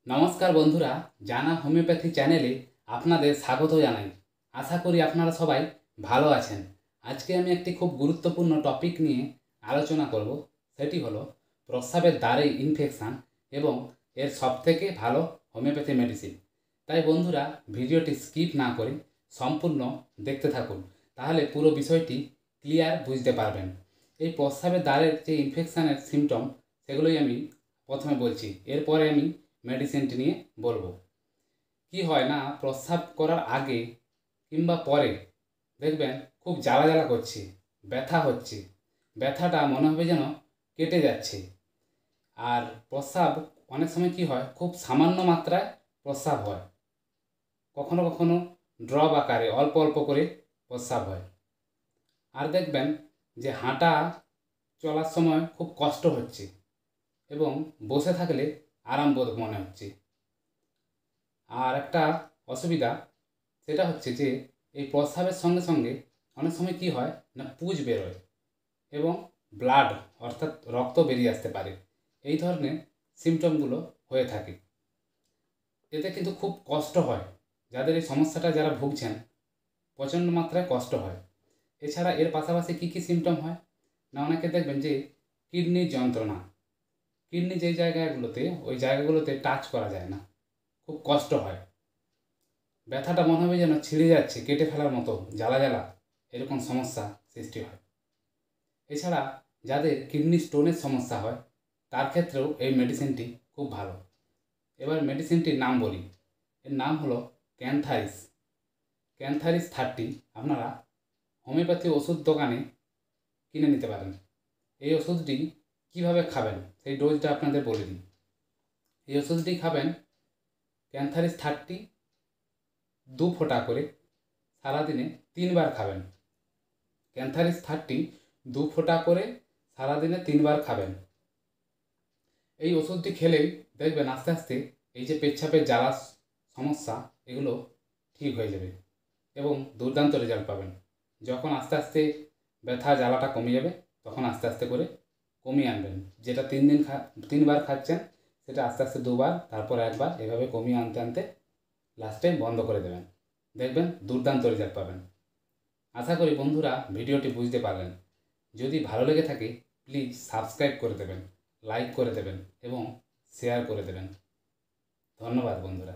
নমস্কার বন্ধুরা, জানা হোমিওপ্যাথি চ্যানেলে আপনাদের স্বাগত জানাই। আশা করি আপনারা সবাই ভালো আছেন। আজকে আমি একটি খুব গুরুত্বপূর্ণ টপিক নিয়ে আলোচনা করব। সেটি হলো প্রস্রাবের দ্বারে ইনফেকশান এবং এর সবথেকে ভালো হোমিওপ্যাথি মেডিসিন। তাই বন্ধুরা, ভিডিওটি স্কিপ না করে সম্পূর্ণ দেখতে থাকুন, তাহলে পুরো বিষয়টি ক্লিয়ার বুঝতে পারবেন। এই প্রস্রাবের দ্বারের যে ইনফেকশানের সিমটম, সেগুলোই আমি প্রথমে বলছি, এরপরে আমি মেডিসিনটি নিয়ে বলবো। কি হয় না, প্রস্রাব করার আগে কিংবা পরে দেখবেন খুব জ্বালা জ্বালা করছে, ব্যথা হচ্ছে, ব্যথাটা মনে হবে যেন কেটে যাচ্ছে। আর প্রস্রাব অনেক সময় কি হয়, খুব সামান্য মাত্রায় প্রস্রাব হয়, কখনো কখনো ড্রপ আকারে অল্প অল্প করে প্রস্রাব হয়। আর দেখবেন যে হাঁটা চলার সময় খুব কষ্ট হচ্ছে এবং বসে থাকলে আরামবোধ মনে হচ্ছে। আর একটা অসুবিধা, সেটা হচ্ছে যে এই প্রস্রাবের সঙ্গে সঙ্গে অনেক সময় কি হয় না, পুজ বেরোয় এবং ব্লাড অর্থাৎ রক্ত বেরিয়ে আসতে পারে। এই ধরনের সিমটমগুলো হয়ে থাকে। এতে কিন্তু খুব কষ্ট হয়, যাদের এই সমস্যাটা যারা ভুগছেন প্রচণ্ড মাত্রায় কষ্ট হয়। এছাড়া এর পাশাপাশি কী কী সিমটম হয় না, অনেকে দেখবেন যে কিডনির যন্ত্রণা, কিডনি যেই জায়গাগুলোতে, ওই জায়গাগুলোতে টাচ করা যায় না, খুব কষ্ট হয়, ব্যথাটা মনে হবে যেন ছিঁড়ে যাচ্ছে, কেটে ফেলার মতো জ্বালা জ্বালা, এরকম সমস্যা সৃষ্টি হয়। এছাড়া যাদের কিডনি স্টোনের সমস্যা হয়, তার ক্ষেত্রেও এই মেডিসিনটি খুব ভালো। এবার মেডিসিনটির নাম বলি। এর নাম হলো ক্যান্থারিস। ক্যান্থারিস 30 আপনারা হোমিওপ্যাথি ওষুধ দোকানে কিনে নিতে পারেন। এই ওষুধটি কীভাবে খাবেন সেই ডোজটা আপনাদের বলে দিই। এই ওষুধটি খাবেন ক্যান্থারিস 30 2 ফোঁটা করে সারাদিনে 3 বার খাবেন। ক্যান্থারিস 30 2 ফোঁটা করে সারাদিনে 3 বার খাবেন। এই ওষুধটি খেলেই দেখবেন আস্তে আস্তে এই যে পেচ্ছাপের জ্বালা সমস্যা, এগুলো ঠিক হয়ে যাবে এবং দুর্দান্ত রেজাল্ট পাবেন। যখন আস্তে আস্তে ব্যথা জ্বালাটা কমে যাবে, তখন আস্তে আস্তে করে কমিয়ে আনবেন। যেটা 3 বার খাচ্ছেন, সেটা আস্তে আস্তে 2 বার, তারপর 1 বার, এভাবে কমিয়ে আনতে আনতে লাস্টে বন্ধ করে দেবেন। দেখবেন দুর্দান্ত রেজাল্ট পাবেন। আশা করি বন্ধুরা ভিডিওটি বুঝতে পারলেন। যদি ভালো লেগে থাকে প্লিজ সাবস্ক্রাইব করে দেবেন, লাইক করে দেবেন এবং শেয়ার করে দেবেন। ধন্যবাদ বন্ধুরা।